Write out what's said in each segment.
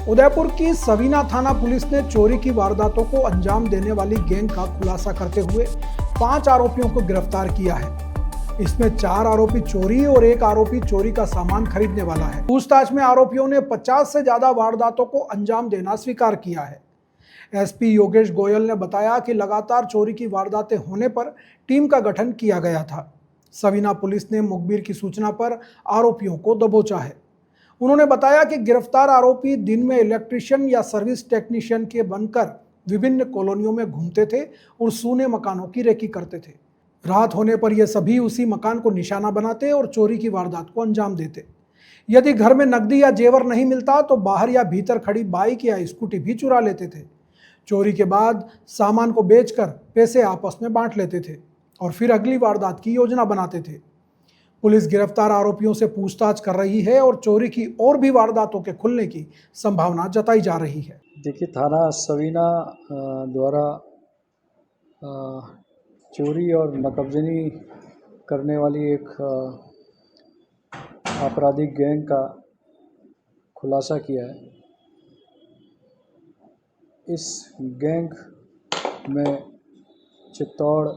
उदयपुर की सवीना थाना पुलिस ने चोरी की वारदातों को अंजाम देने वाली गैंग का खुलासा करते हुए 5 आरोपियों को गिरफ्तार किया है। इसमें 4 आरोपी चोरी और 1 आरोपी चोरी का सामान खरीदने वाला है। पूछताछ में आरोपियों ने 50 से ज्यादा वारदातों को अंजाम देना स्वीकार किया है। एसपी योगेश गोयल ने बताया कि लगातार चोरी की वारदातें होने पर टीम का गठन किया गया था। सवीना पुलिस ने मुखबिर की सूचना पर आरोपियों को दबोचा है। उन्होंने बताया कि गिरफ्तार आरोपी दिन में इलेक्ट्रिशियन या सर्विस टेक्नीशियन के बनकर विभिन्न कॉलोनियों में घूमते थे और सूने मकानों की रेकी करते थे। रात होने पर ये सभी उसी मकान को निशाना बनाते और चोरी की वारदात को अंजाम देते। यदि घर में नकदी या जेवर नहीं मिलता तो बाहर या भीतर खड़ी बाइक या स्कूटी भी चुरा लेते थे। चोरी के बाद सामान को बेचकर पैसे आपस में बांट लेते थे और फिर अगली वारदात की योजना बनाते थे। पुलिस गिरफ्तार आरोपियों से पूछताछ कर रही है और चोरी की और भी वारदातों के खुलने की संभावना जताई जा रही है। देखिए, थाना सवीना द्वारा चोरी और नकबजनी करने वाली एक आपराधिक गैंग का खुलासा किया है। इस गैंग में चित्तौड़,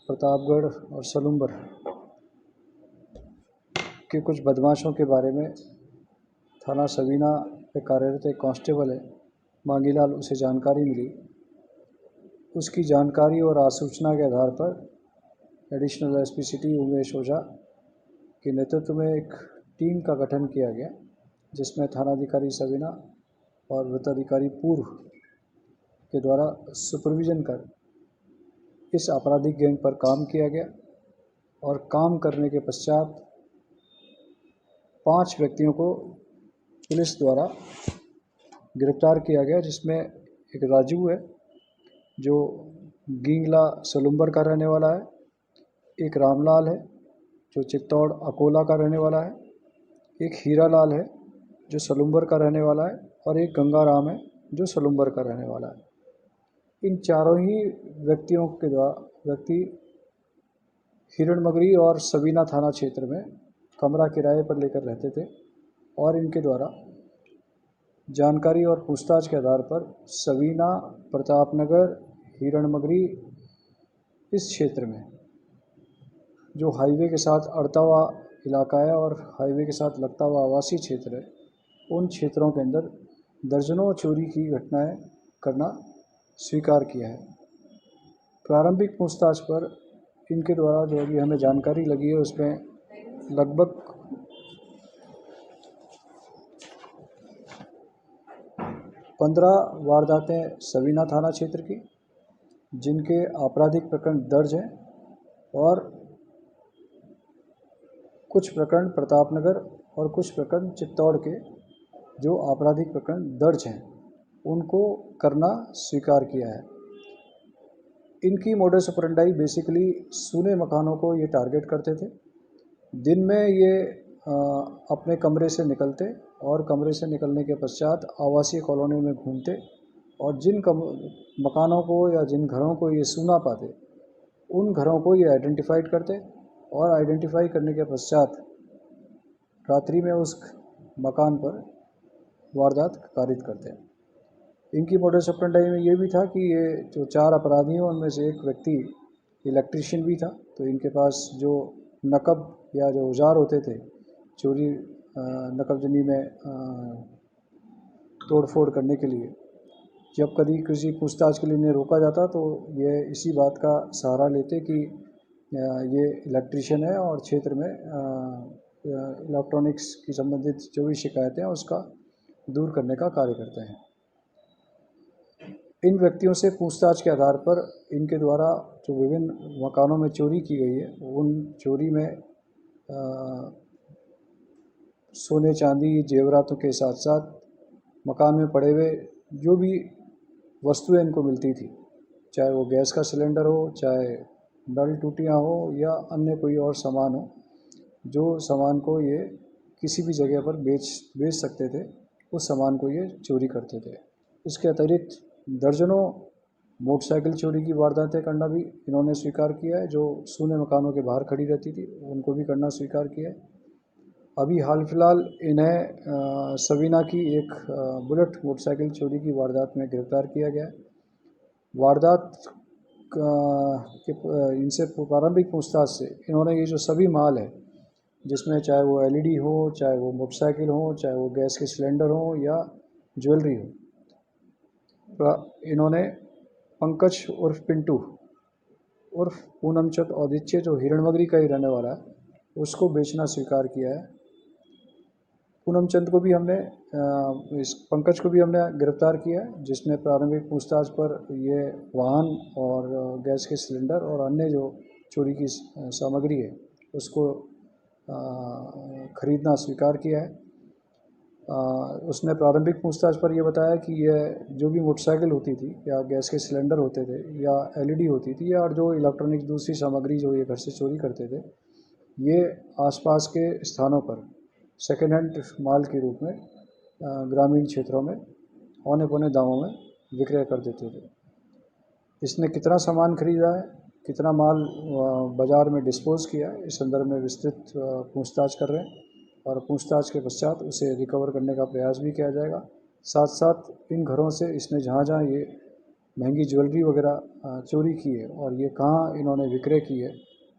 प्रतापगढ़ और सलूम्बर के कुछ बदमाशों के बारे में थाना सवीना पे कार्यरत एक कांस्टेबल है मांगीलाल, उसे जानकारी मिली। उसकी जानकारी और आसूचना के आधार पर एडिशनल एसपी सिटी उमेश ओझा के नेतृत्व में एक टीम का गठन किया गया, जिसमें थानाधिकारी सवीना और वृत्ताधिकारी पूर्व के द्वारा सुपरविजन कर इस आपराधिक गैंग पर काम किया गया और काम करने के पश्चात 5 व्यक्तियों को पुलिस द्वारा गिरफ्तार किया गया, जिसमें एक राजू है जो गींगला सलूम्बर का रहने वाला है, एक रामलाल है जो चित्तौड़ अकोला का रहने वाला है, एक हीरालाल है जो सलूम्बर का रहने वाला है और एक गंगाराम है जो सलूम्बर का रहने वाला है। इन चारों ही व्यक्ति हिरणमगरी और सवीना थाना क्षेत्र में कमरा किराए पर लेकर रहते थे और इनके द्वारा जानकारी और पूछताछ के आधार पर सवीना, प्रतापनगर, हिरणमगरी इस क्षेत्र में जो हाईवे के साथ अड़ता हुआ इलाका है और हाईवे के साथ लगता हुआ आवासीय क्षेत्र है, उन क्षेत्रों के अंदर दर्जनों चोरी की घटनाएं करना स्वीकार किया है। प्रारंभिक पूछताछ पर इनके द्वारा जो अभी हमें जानकारी लगी है, उसमें लगभग 15 वारदातें सवीना थाना क्षेत्र की, जिनके आपराधिक प्रकरण दर्ज हैं और कुछ प्रकरण प्रतापनगर और कुछ प्रकरण चित्तौड़ के जो आपराधिक प्रकरण दर्ज हैं उनको करना स्वीकार किया है। इनकी मोडस ऑपरेंडाई बेसिकली सूने मकानों को ये टारगेट करते थे। दिन में ये अपने कमरे से निकलते और कमरे से निकलने के पश्चात आवासीय कॉलोनी में घूमते और जिन मकानों को या जिन घरों को ये सूना पाते, उन घरों को ये आइडेंटिफाइड करते और आइडेंटिफाई करने के पश्चात रात्रि में उस मकान पर वारदात कारित करते हैं। इनकी मोडस ऑपरेंडाई में ये भी था कि ये जो 4 अपराधी हैं उनमें से एक व्यक्ति इलेक्ट्रीशियन भी था, तो इनके पास जो नकब या जो औजार होते थे चोरी नकबजनी में तोड़फोड़ करने के लिए, जब कभी किसी पूछताछ के लिए इन्हें रोका जाता तो ये इसी बात का सहारा लेते कि ये इलेक्ट्रीशियन है और क्षेत्र में इलेक्ट्रॉनिक्स की संबंधित जो भी शिकायतें हैं उसका दूर करने का कार्य करते हैं। इन व्यक्तियों से पूछताछ के आधार पर इनके द्वारा जो विभिन्न मकानों में चोरी की गई है, उन चोरी में सोने चांदी जेवरातों के साथ साथ मकान में पड़े हुए जो भी वस्तुएं इनको मिलती थी, चाहे वो गैस का सिलेंडर हो, चाहे नल टूटियाँ हो या अन्य कोई और सामान हो, जो सामान को ये किसी भी जगह पर बेच सकते थे, उस सामान को ये चोरी करते थे। इसके अतिरिक्त दर्जनों मोटरसाइकिल चोरी की वारदातें करना भी इन्होंने स्वीकार किया है। जो सूने मकानों के बाहर खड़ी रहती थी उनको भी करना स्वीकार किया है। अभी हाल फिलहाल इन्हें सबीना की एक बुलेट मोटरसाइकिल चोरी की वारदात में गिरफ्तार किया गया है। वारदात इनसे प्रारंभिक पूछताछ से इन्होंने ये जो सभी माल है, जिसमें चाहे वो एलईडी हो, चाहे वो मोटरसाइकिल हो, चाहे वो गैस के सिलेंडर हो या ज्वेलरी हो, इन्होंने पंकज उर्फ पिंटू उर्फ पूनमचंद औदिच्य जो हिरणमगरी का ही रहने वाला है, उसको बेचना स्वीकार किया है। पूनमचंद को भी हमने इस पंकज को भी हमने गिरफ्तार किया है, जिसने प्रारंभिक पूछताछ पर ये वाहन और गैस के सिलेंडर और अन्य जो चोरी की सामग्री है उसको खरीदना स्वीकार किया है। उसने प्रारंभिक पूछताछ पर यह बताया कि यह जो भी मोटरसाइकिल होती थी या गैस के सिलेंडर होते थे या एलईडी होती थी या जो इलेक्ट्रॉनिक दूसरी सामग्री जो ये घर से चोरी करते थे, ये आसपास के स्थानों पर सेकेंड हैंड माल के रूप में ग्रामीण क्षेत्रों में औने पौने दामों में विक्रय कर देते थे। इसने कितना सामान खरीदा है, कितना माल बाज़ार में डिस्पोज किया है, इस संदर्भ में विस्तृत पूछताछ कर रहे हैं और पूछताछ के पश्चात उसे रिकवर करने का प्रयास भी किया जाएगा। साथ साथ इन घरों से इसने जहाँ जहाँ ये महंगी ज्वेलरी वगैरह चोरी की है और ये कहाँ इन्होंने विक्रय की है,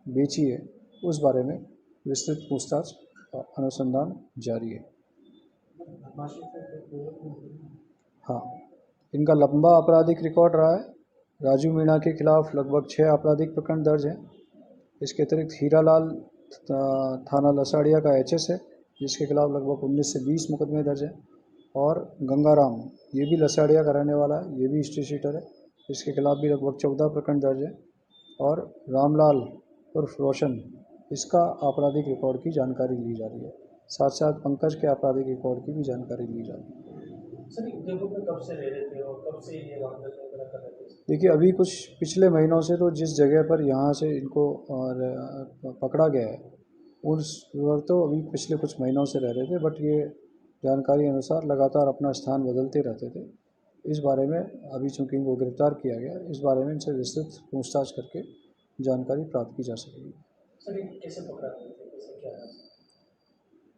बेची है, उस बारे में विस्तृत पूछताछ अनुसंधान जारी है। हाँ, इनका लंबा आपराधिक रिकॉर्ड रहा है। राजू मीणा के खिलाफ लगभग 6 आपराधिक प्रकरण दर्ज हैं। इसके अतिरिक्त हीरालाल थाना लसाड़िया का एचएस है, जिसके खिलाफ लगभग 19 से 20 मुकदमे दर्ज हैं। और गंगाराम, ये भी लसाड़िया का रहने वाला है, ये भी स्ट्रीट शीटर है, इसके खिलाफ भी लगभग 14 प्रकरण दर्ज है। और रामलाल उर्फ रोशन, इसका आपराधिक रिकॉर्ड की जानकारी ली जा रही है। साथ साथ पंकज के आपराधिक रिकॉर्ड की भी जानकारी ली जा रही है। सर, उदयपुर में कब से रह रहे थे और कब से ये वारदात वगैरह कर रहे थे? देखिए, अभी कुछ पिछले महीनों से तो जिस जगह पर यहाँ से इनको पकड़ा गया है उस वक्त तो अभी पिछले कुछ महीनों से रह रहे थे, बट ये जानकारी अनुसार लगातार अपना स्थान बदलते रहते थे। इस बारे में अभी चूँकि इनको गिरफ्तार किया गया, इस बारे में इनसे विस्तृत पूछताछ करके जानकारी प्राप्त की जा सकेगी। सर, ये कैसे पकड़ा गए थे, कैसे क्या है?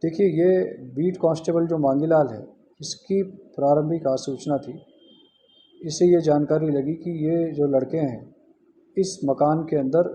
देखिए, ये बीट कांस्टेबल जो मांगीलाल है, इसकी प्रारंभिक आसूचना थी। इससे ये जानकारी लगी कि ये जो लड़के हैं इस मकान के अंदर